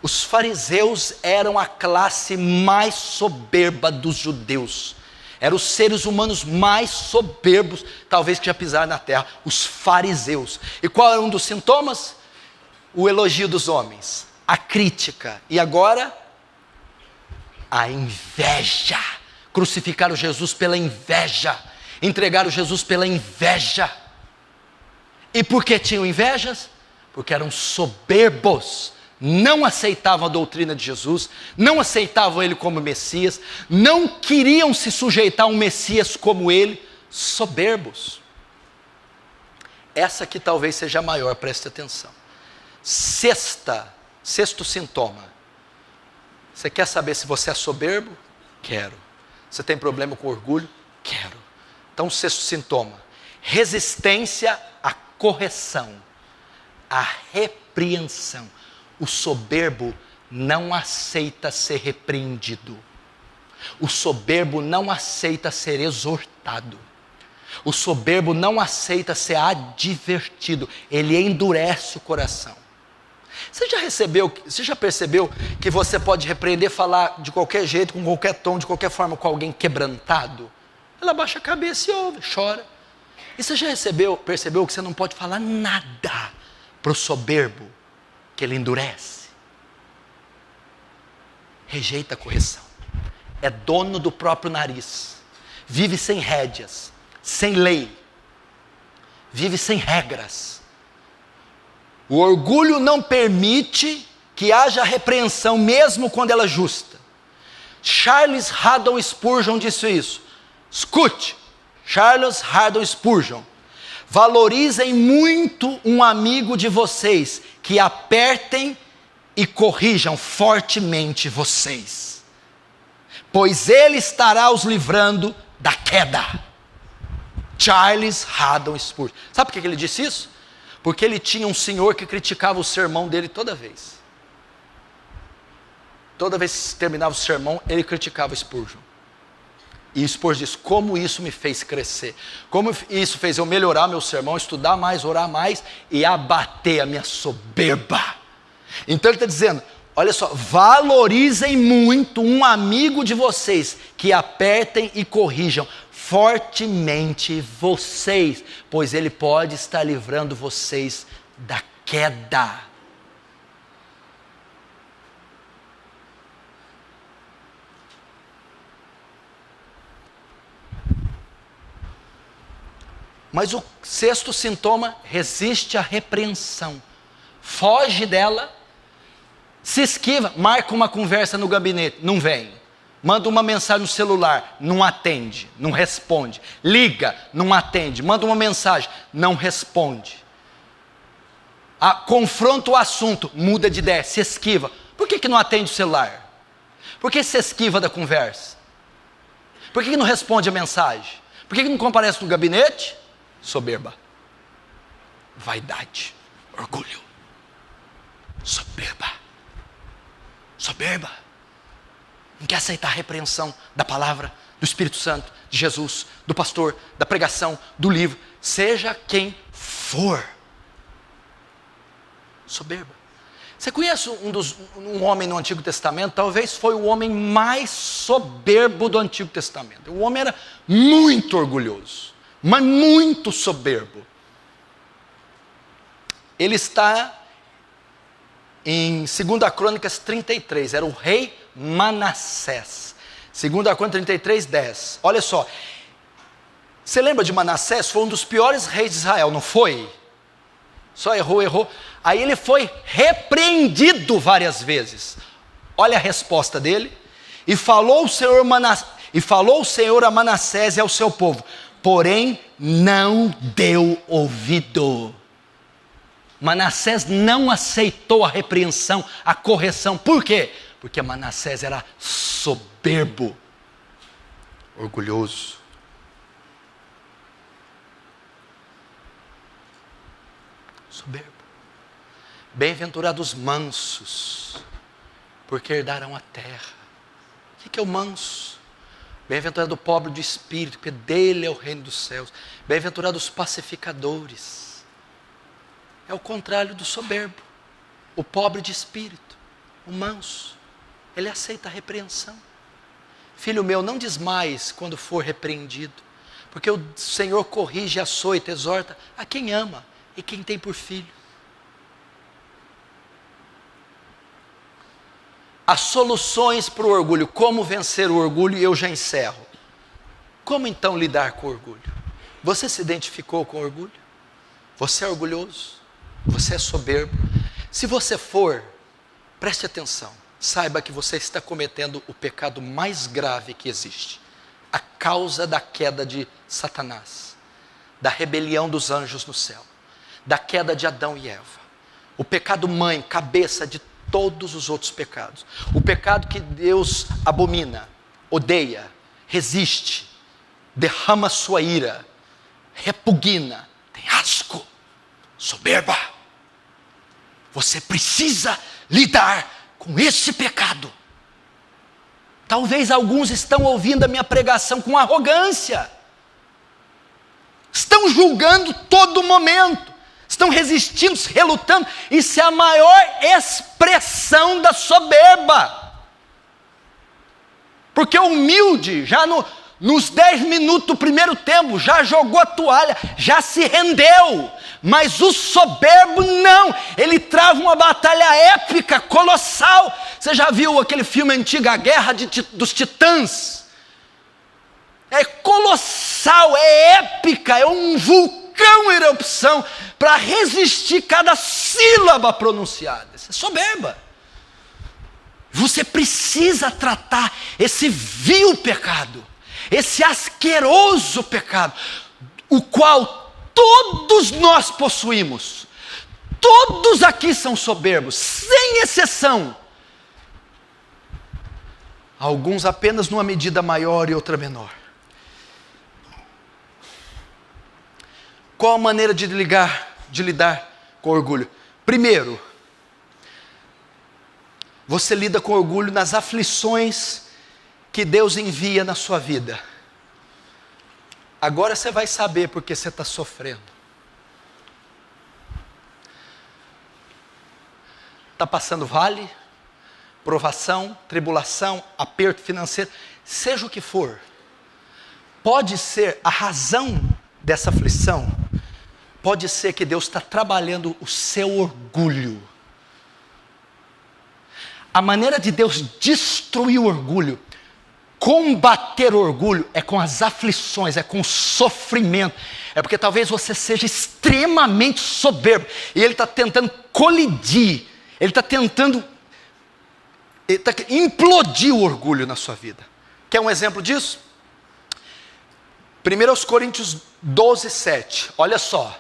Os fariseus eram a classe mais soberba dos judeus. Eram os seres humanos mais soberbos, talvez que já pisaram na terra, os fariseus. E qual era um dos sintomas? O elogio dos homens, a crítica. E agora, a inveja. Crucificaram Jesus pela inveja. Entregaram Jesus pela inveja. E por que tinham invejas? Porque eram soberbos. Não aceitavam a doutrina de Jesus, não aceitavam Ele como Messias, não queriam se sujeitar a um Messias como Ele, soberbos. Essa aqui talvez seja a maior, preste atenção. Sexto sintoma. Você quer saber se você é soberbo? Quero. Você tem problema com orgulho? Quero. Então, sexto sintoma, resistência à correção, à repreensão. O soberbo não aceita ser repreendido. O soberbo não aceita ser exortado. O soberbo não aceita ser advertido. Ele endurece o coração. Você já percebeu que você pode repreender, falar de qualquer jeito, com qualquer tom, de qualquer forma, com alguém quebrantado? Ela abaixa a cabeça e ouve, chora. E você já percebeu que você não pode falar nada para o soberbo, que ele endurece? Rejeita a correção. É dono do próprio nariz. Vive sem rédeas, sem lei. Vive sem regras. O orgulho não permite que haja repreensão, mesmo quando ela é justa. Charles Haddon Spurgeon disse isso. Escute, Charles Haddon Spurgeon. Valorizem muito um amigo de vocês, que apertem e corrijam fortemente vocês, pois ele estará os livrando da queda. Charles Haddon Spurgeon. Sabe por que ele disse isso? Porque ele tinha um senhor que criticava o sermão dele toda vez. Toda vez que terminava o sermão, ele criticava Spurgeon. E Spurgeon diz, como isso me fez crescer, como isso fez eu melhorar meu sermão, estudar mais, orar mais e abater a minha soberba. Então ele está dizendo, olha só, valorizem muito um amigo de vocês, que apertem e corrijam fortemente vocês, pois ele pode estar livrando vocês da queda. Mas o sexto sintoma, resiste à repreensão. Foge dela, Se esquiva, marca uma conversa no gabinete, não vem. Manda uma mensagem no celular, não atende, não responde. Liga, não atende. Manda uma mensagem, não responde. Confronta o assunto, muda de ideia, se esquiva. Por que não atende o celular? Por que se esquiva da conversa? Por que não responde a mensagem? Por que não comparece no gabinete? Soberba. Vaidade. Orgulho. Soberba. Soberba. Não quer aceitar a repreensão da palavra, do Espírito Santo, de Jesus, do pastor, da pregação, do livro, seja quem for. Soberba. Você conhece um homem no Antigo Testamento? Talvez foi o homem mais soberbo do Antigo Testamento. O homem era muito orgulhoso, mas muito soberbo. Ele está em 2 Crônicas 33, era o rei Manassés. 2 Crônicas 33, 10. Olha só, você lembra de Manassés? Foi um dos piores reis de Israel, não foi? Só errou. Aí ele foi repreendido várias vezes. Olha a resposta dele. E falou o Senhor a Manassés e ao seu povo, porém não deu ouvido. Manassés não aceitou a repreensão, a correção. Por quê? Porque Manassés era soberbo, orgulhoso. Soberbo. Bem-aventurados mansos, porque herdarão a terra. O que é o manso? Bem-aventurado o pobre de espírito, porque dele é o reino dos céus. Bem-aventurados os pacificadores. É o contrário do soberbo. O pobre de espírito, o manso, ele aceita a repreensão. Filho meu, não desmaies quando for repreendido, porque o Senhor corrige, açoita, exorta a quem ama e quem tem por filho. As soluções para o orgulho, como vencer o orgulho, e eu já encerro. Como então lidar com o orgulho? Você se identificou com o orgulho? Você é orgulhoso? Você é soberbo? Se você for, preste atenção, saiba que você está cometendo o pecado mais grave que existe. A causa da queda de Satanás, da rebelião dos anjos no céu, da queda de Adão e Eva. O pecado mãe, cabeça de todos os outros pecados. O pecado que Deus abomina, odeia, resiste, derrama sua ira, repugna, tem asco, soberba. Você precisa lidar com esse pecado. Talvez alguns estão ouvindo a minha pregação com arrogância. Estão julgando todo momento. Estão resistindo, relutando. Isso é a maior expressão da soberba. Porque o humilde, já nos 10 minutos do primeiro tempo, já jogou a toalha, já se rendeu. Mas o soberbo não. Ele trava uma batalha épica, colossal. Você já viu aquele filme antigo, A Guerra dos Titãs? É colossal, é épica, é um vulcão em erupção para resistir cada sílaba pronunciada. Isso é soberba. Você precisa tratar esse vil pecado, esse asqueroso pecado, o qual todos nós possuímos. Todos aqui são soberbos, sem exceção. Alguns apenas numa medida maior e outra menor. Qual a maneira de lidar com orgulho? Primeiro, você lida com orgulho nas aflições que Deus envia na sua vida. Agora você vai saber porque você está sofrendo. Está passando vale, provação, tribulação, aperto financeiro, seja o que for. Pode ser a razão dessa aflição. Pode ser que Deus está trabalhando o seu orgulho. A maneira de Deus destruir o orgulho, combater o orgulho, é com as aflições, é com o sofrimento. É porque talvez você seja extremamente soberbo, e Ele está tentando colidir, Ele está tentando Implodir o orgulho na sua vida. Quer um exemplo disso? 1 Coríntios 12, 7. Olha só,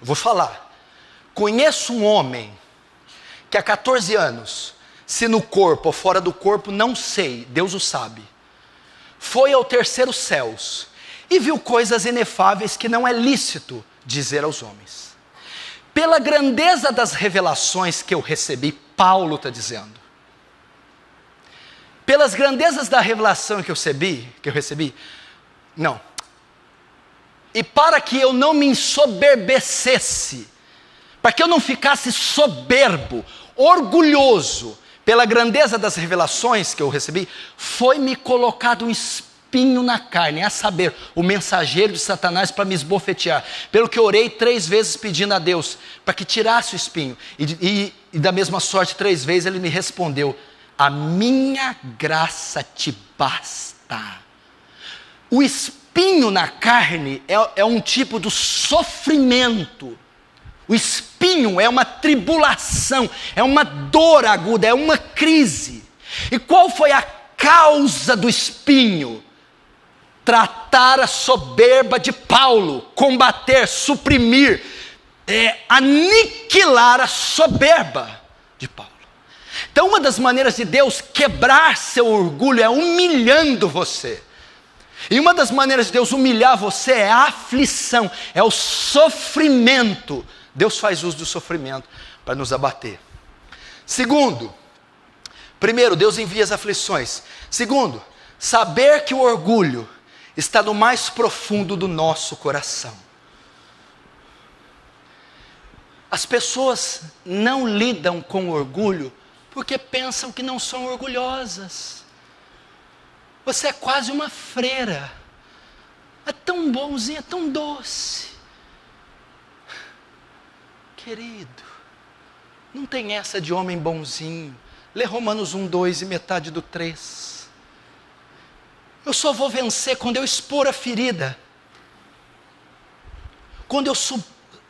vou falar. Conheço um homem que há 14 anos, se no corpo ou fora do corpo, não sei, Deus o sabe, foi ao terceiro céus e viu coisas inefáveis que não é lícito dizer aos homens. Pela grandeza das revelações que eu recebi, Paulo está dizendo. Pelas grandezas da revelação que eu recebi, não. E para que eu não me ensoberbecesse, para que eu não ficasse soberbo, orgulhoso, pela grandeza das revelações que eu recebi, foi-me colocado um espinho na carne, a saber, o mensageiro de Satanás para me esbofetear. Pelo que orei 3 vezes pedindo a Deus, para que tirasse o espinho. E da mesma sorte, 3 vezes ele me respondeu: a minha graça te basta. O espinho na carne é um tipo de sofrimento. O espinho é uma tribulação, é uma dor aguda, é uma crise. E qual foi a causa do espinho? Tratar a soberba de Paulo, combater, suprimir, aniquilar a soberba de Paulo. Então, uma das maneiras de Deus quebrar seu orgulho é humilhando você. E uma das maneiras de Deus humilhar você é a aflição, é o sofrimento. Deus faz uso do sofrimento para nos abater. Segundo, primeiro, Deus envia as aflições. Segundo, saber que o orgulho está no mais profundo do nosso coração. As pessoas não lidam com orgulho porque pensam que não são orgulhosas. Você é quase uma freira. É tão bonzinha, é tão doce. Querido, não tem essa de homem bonzinho. Lê Romanos 1, 2 e metade do 3. Eu só vou vencer quando eu expor a ferida. Quando eu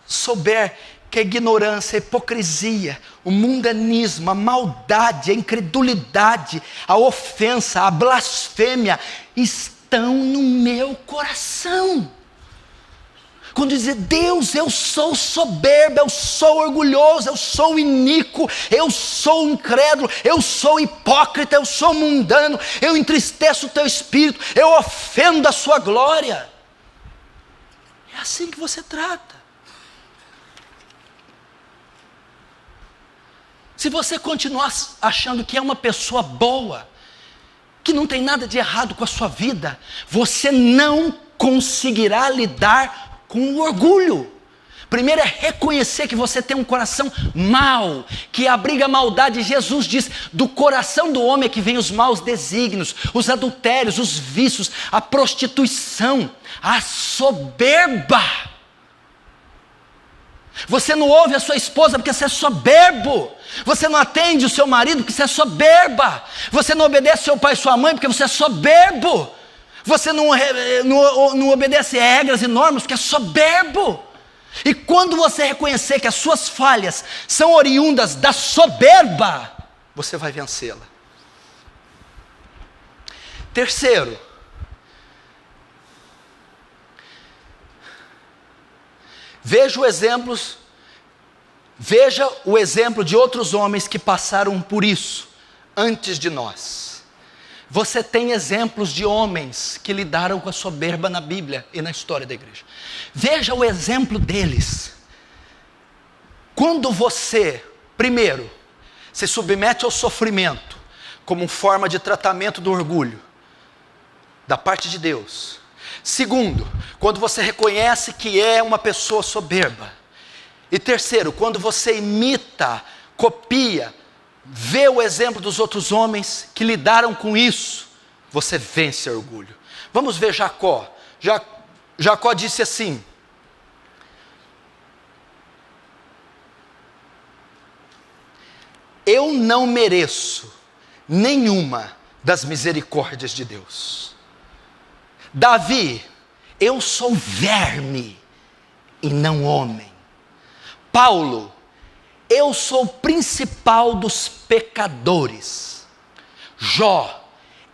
souber que a ignorância, a hipocrisia, o mundanismo, a maldade, a incredulidade, a ofensa, a blasfêmia estão no meu coração. Quando dizer: Deus, eu sou soberbo, eu sou orgulhoso, eu sou iníquo, eu sou incrédulo, eu sou hipócrita, eu sou mundano, eu entristeço o teu espírito, eu ofendo a sua glória. É assim que você trata. Se você continuar achando que é uma pessoa boa, que não tem nada de errado com a sua vida, você não conseguirá lidar com o orgulho. Primeiro é reconhecer que você tem um coração mau, que abriga a maldade. Jesus diz: do coração do homem é que vem os maus desígnios, os adultérios, os vícios, a prostituição, a soberba. Você não ouve a sua esposa porque você é soberbo. Você não atende o seu marido porque você é soberba. Você não obedece seu pai e sua mãe porque você é soberbo. Você não obedece regras e normas porque é soberbo. E quando você reconhecer que as suas falhas são oriundas da soberba, você vai vencê-la. Terceiro, veja o exemplo de outros homens que passaram por isso antes de nós. Você tem exemplos de homens que lidaram com a soberba na Bíblia e na história da igreja. Veja o exemplo deles. Quando você, primeiro, se submete ao sofrimento como forma de tratamento do orgulho da parte de Deus. Segundo, quando você reconhece que é uma pessoa soberba. E terceiro, quando você imita, copia, vê o exemplo dos outros homens que lidaram com isso, você vence o orgulho. Vamos ver Jacó. Jacó disse assim: eu não mereço nenhuma das misericórdias de Deus. Davi: eu sou verme e não homem. Paulo: eu sou o principal dos pecadores. Jó,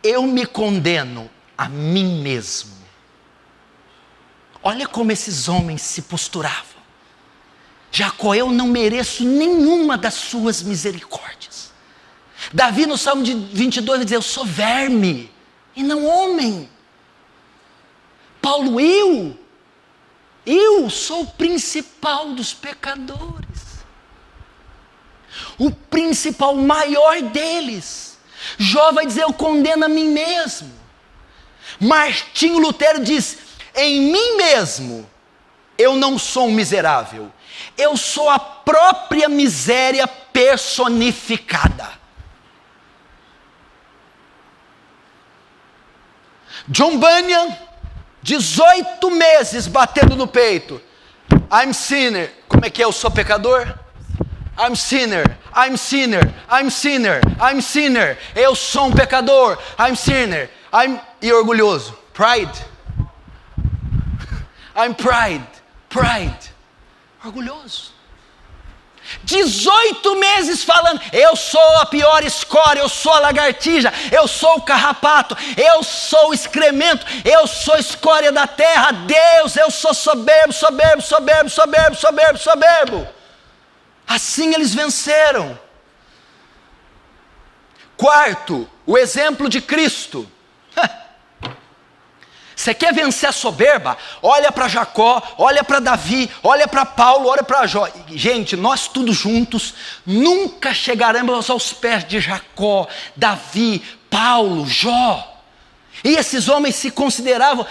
eu me condeno a mim mesmo. Olha como esses homens se posturavam. Jacó, eu não mereço nenhuma das suas misericórdias. Davi no Salmo 22 vai dizer, eu sou verme e não homem. Paulo, eu sou o principal dos pecadores. O principal, o maior deles. Jó vai dizer, eu condeno a mim mesmo. Martinho Lutero diz, em mim mesmo, eu não sou um miserável. Eu sou a própria miséria personificada. John Bunyan, 18 meses batendo no peito. I'm sinner. Como é que é? Eu sou pecador? I'm sinner, I'm sinner, I'm sinner, I'm sinner. Eu sou um pecador. I'm sinner. E orgulhoso. Pride. I'm pride. Orgulhoso. 18 meses falando, eu sou a pior escória, eu sou a lagartija, eu sou o carrapato, eu sou o excremento, eu sou a escória da terra, Deus, eu sou soberbo. Assim eles venceram. Quarto, o exemplo de Cristo. Você quer vencer a soberba? Olha para Jacó, olha para Davi, olha para Paulo, olha para Jó. Gente, nós todos juntos nunca chegaremos aos pés de Jacó, Davi, Paulo, Jó. E esses homens se consideravam,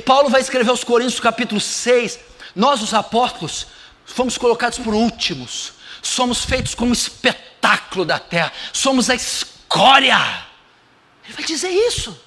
Paulo vai escrever aos Coríntios capítulo 6, nós os apóstolos fomos colocados por últimos, somos feitos como espetáculo da terra, somos a escória. Ele vai dizer isso.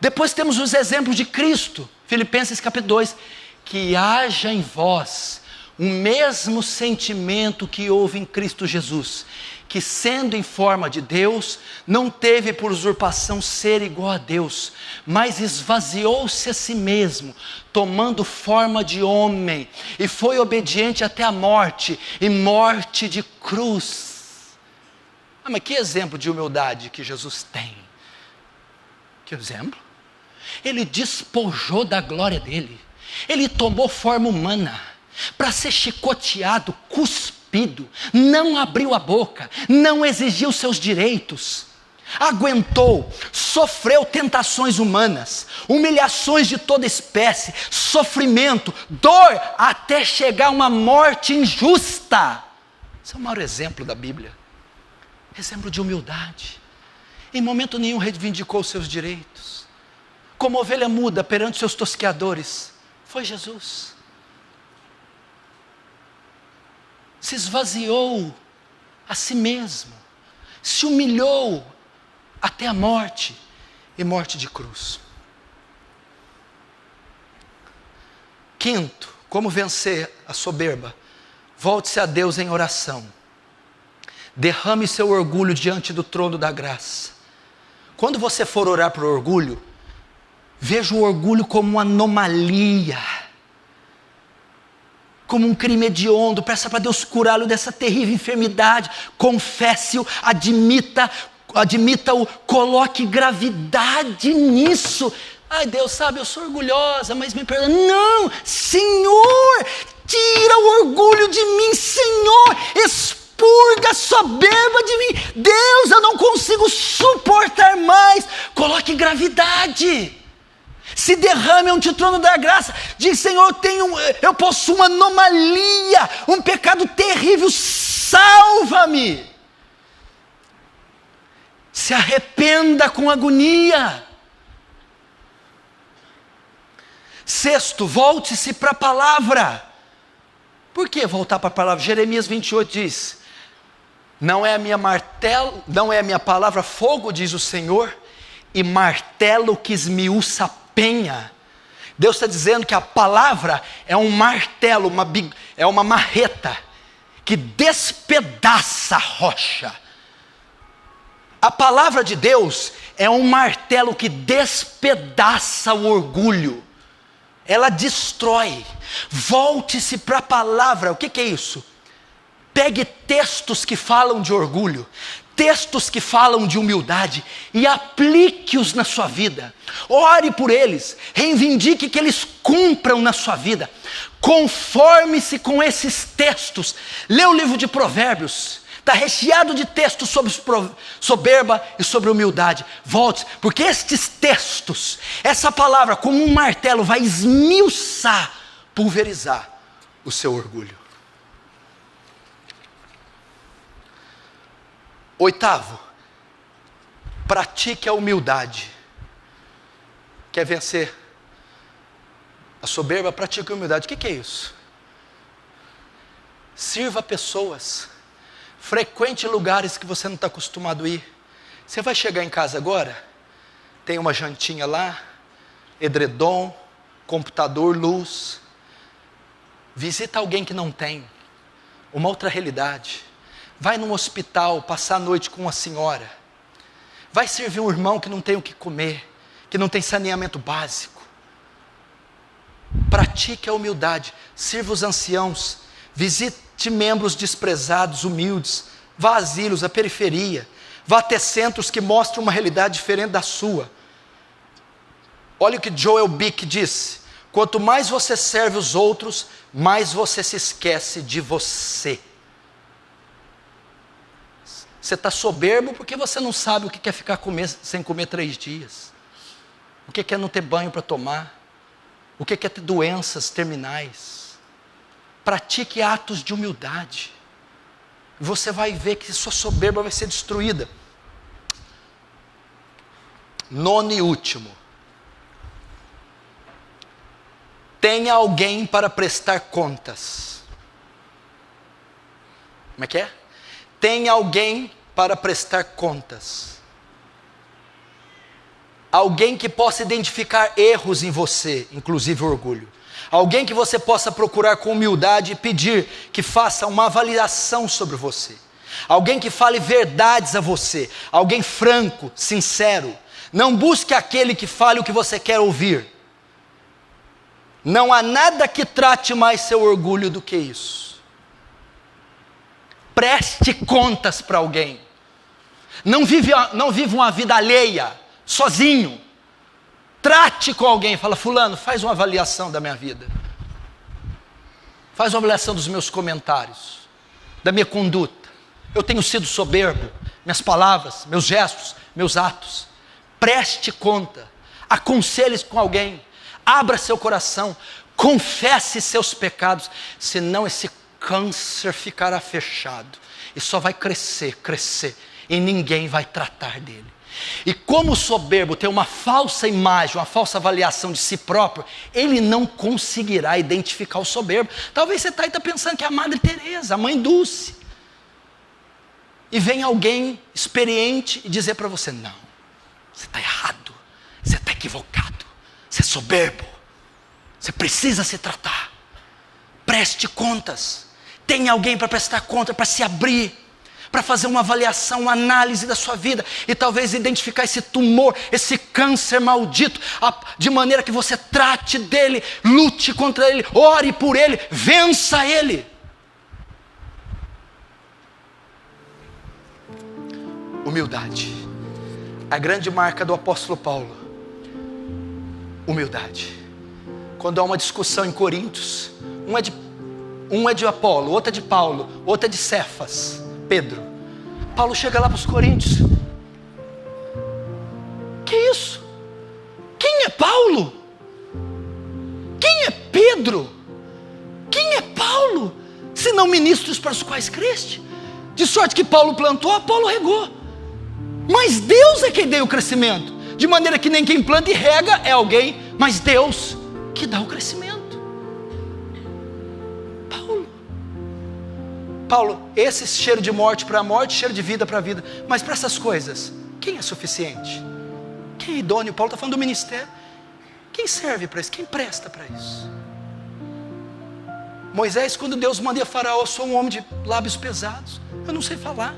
Depois temos os exemplos de Cristo, Filipenses capítulo 2, que haja em vós o mesmo sentimento que houve em Cristo Jesus, que sendo em forma de Deus, não teve por usurpação ser igual a Deus, mas esvaziou-se a si mesmo, tomando forma de homem, e foi obediente até a morte, e morte de cruz. Mas que exemplo de humildade que Jesus tem? Que exemplo? Ele despojou da glória dele, ele tomou forma humana, para ser chicoteado, cuspido, não abriu a boca, não exigiu seus direitos, aguentou, sofreu tentações humanas, humilhações de toda espécie, sofrimento, dor, até chegar a uma morte injusta. Esse é o maior exemplo da Bíblia, exemplo de humildade. Em momento nenhum reivindicou seus direitos, como ovelha muda perante seus tosqueadores, foi Jesus. Se esvaziou a si mesmo, se humilhou até a morte, e morte de cruz. Quinto, como vencer a soberba? Volte-se a Deus em oração, derrame seu orgulho diante do trono da graça. Quando você for orar por orgulho, veja o orgulho como uma anomalia, como um crime hediondo. Peça para Deus curá-lo dessa terrível enfermidade, confesse-o, admita-o, coloque gravidade nisso. Ai, Deus sabe, eu sou orgulhosa, mas me perdoa. Não, Senhor, tira o orgulho de mim, Senhor, expurga a soberba de mim. Deus, eu não consigo suportar mais. Coloque gravidade. Se derrame ante o trono da graça. Diz, Senhor, eu possuo uma anomalia, um pecado terrível, salva-me. Se arrependa com agonia. Sexto, volte-se para a palavra. Por que voltar para a palavra? Jeremias 28 diz, não é a minha palavra fogo, diz o Senhor, e martelo que esmiuça a penha. Deus está dizendo que a palavra é um martelo, é uma marreta, que despedaça a rocha. A palavra de Deus é um martelo que despedaça o orgulho, ela destrói. Volte-se para a palavra. O que é isso? Pegue textos que falam de orgulho, textos que falam de humildade e aplique-os na sua vida. Ore por eles, reivindique que eles cumpram na sua vida. Conforme-se com esses textos. Lê o livro de Provérbios, está recheado de textos sobre soberba e sobre humildade. Volte, porque estes textos, essa palavra como um martelo vai esmiuçar, pulverizar o seu orgulho. Oitavo, pratique a humildade. Quer vencer a soberba? Pratique a humildade. O que é isso? Sirva pessoas. Frequente lugares que você não está acostumado a ir. Você vai chegar em casa agora, tem uma jantinha lá, edredom, computador, luz. Visita alguém que não tem, uma outra realidade. Vai num hospital, passar a noite com uma senhora. Vai servir um irmão que não tem o que comer, que não tem saneamento básico. Pratique a humildade, sirva os anciãos, visite membros desprezados, humildes, vá a asilos, à periferia, vá até centros que mostram uma realidade diferente da sua. Olha o que Joel Bick disse: quanto mais você serve os outros, mais você se esquece de você. Você está soberbo porque você não sabe o que é ficar sem comer 3 dias. O que é não ter banho para tomar. O que é ter doenças terminais. Pratique atos de humildade. Você vai ver que sua soberba vai ser destruída. 9º e último. Tenha alguém para prestar contas. Como é que é? Tenha alguém para prestar contas. Alguém que possa identificar erros em você, inclusive orgulho. Alguém que você possa procurar com humildade e pedir que faça uma avaliação sobre você. Alguém que fale verdades a você. Alguém franco, sincero. Não busque aquele que fale o que você quer ouvir. Não há nada que trate mais seu orgulho do que isso. Preste contas para alguém. Não viva uma vida alheia, sozinho. Trate com alguém. Fala: fulano, faz uma avaliação da minha vida. Faz uma avaliação dos meus comentários, da minha conduta. Eu tenho sido soberbo, minhas palavras, meus gestos, meus atos. Preste conta. Aconselhe-se com alguém. Abra seu coração. Confesse seus pecados. Senão esse câncer ficará fechado e só vai crescer, e ninguém vai tratar dele. E como o soberbo tem uma falsa imagem, uma falsa avaliação de si próprio, ele não conseguirá identificar o soberbo. Talvez você está pensando que é a Madre Teresa, a Mãe Dulce, e vem alguém experiente e dizer para você: não, você está errado, você está equivocado, você é soberbo, você precisa se tratar. Preste contas. Tem alguém para prestar conta, para se abrir, para fazer uma avaliação, uma análise da sua vida, e talvez identificar esse tumor, esse câncer maldito, de maneira que você trate dele, lute contra ele, ore por ele, vença ele. Humildade, a grande marca do apóstolo Paulo. Humildade. Quando há uma discussão em Coríntios, um é de Apolo, outro é de Paulo, outro é de Cefas, Pedro. Paulo chega lá para os coríntios. Que isso? Quem é Paulo? Quem é Pedro? Quem é Paulo? Se não ministros para os quais creste? De sorte que Paulo plantou, Apolo regou. Mas Deus é quem deu o crescimento. De maneira que nem quem planta e rega é alguém, mas Deus que dá o crescimento. Paulo, esse cheiro de morte para a morte, cheiro de vida para a vida. Mas para essas coisas, quem é suficiente? Quem é idôneo? Paulo está falando do ministério. Quem serve para isso? Quem presta para isso? Moisés, quando Deus manda a Faraó: eu sou um homem de lábios pesados, eu não sei falar.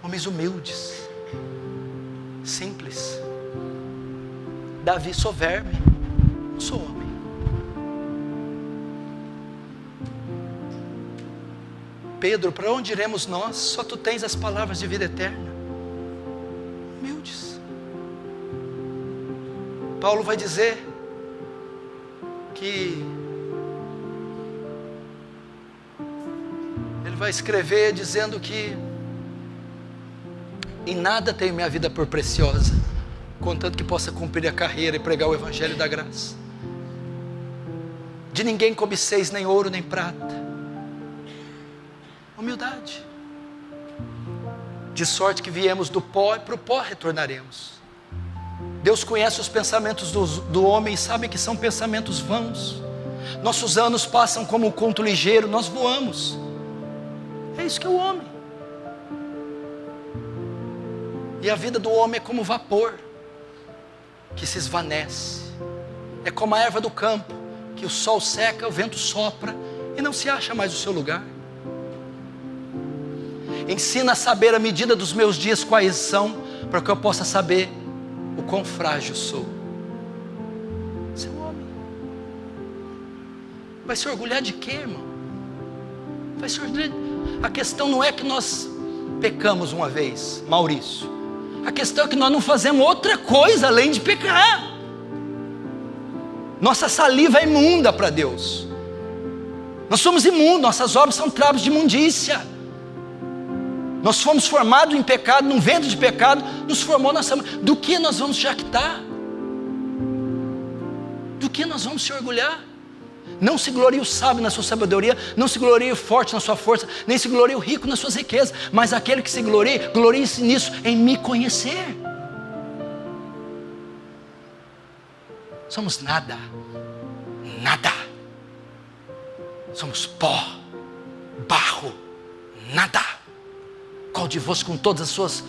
Homens humildes, simples. Davi: sou verme, não sou homem. Pedro: para onde iremos nós? Só tu tens as palavras de vida eterna. Humildes. Paulo vai dizer que ele vai escrever dizendo que em nada tenho minha vida por preciosa, contanto que possa cumprir a carreira e pregar o evangelho da graça. De ninguém cobiceis nem ouro nem prata. Humildade. De sorte que viemos do pó e para o pó retornaremos. Deus conhece os pensamentos do homem e sabe que são pensamentos vãos. Nossos anos passam como um conto ligeiro, nós voamos. É isso que é o homem. E a vida do homem é como vapor que se esvanece. É como a erva do campo, que o sol seca, o vento sopra e não se acha mais o seu lugar. Ensina a saber a medida dos meus dias quais são, para que eu possa saber o quão frágil sou. Você é um homem. Vai se orgulhar de quê, irmão? Vai se orgulhar. A questão não é que nós pecamos uma vez, Maurício. A questão é que nós não fazemos outra coisa além de pecar. Nossa saliva é imunda para Deus. Nós somos imundos, nossas obras são trapos de imundícia. Nós fomos formados em pecado, num ventre de pecado, nos formou nossa... Do que nós vamos jactar? Do que nós vamos se orgulhar? Não se glorie o sábio na sua sabedoria, não se glorie o forte na sua força, nem se glorie o rico nas suas riquezas, mas aquele que se glorie-se nisso, em me conhecer. Somos nada, nada. Somos pó, barro, nada. Qual de vós, com todas as suas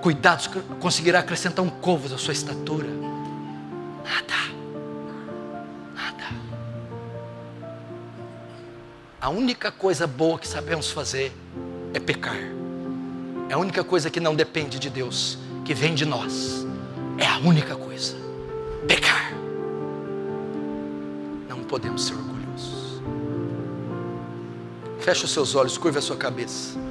cuidados, conseguirá acrescentar um côvado à sua estatura? Nada. Nada. A única coisa boa que sabemos fazer é pecar. É a única coisa que não depende de Deus, que vem de nós. É a única coisa. Pecar. Não podemos ser orgulhosos. Feche os seus olhos, curva a sua cabeça.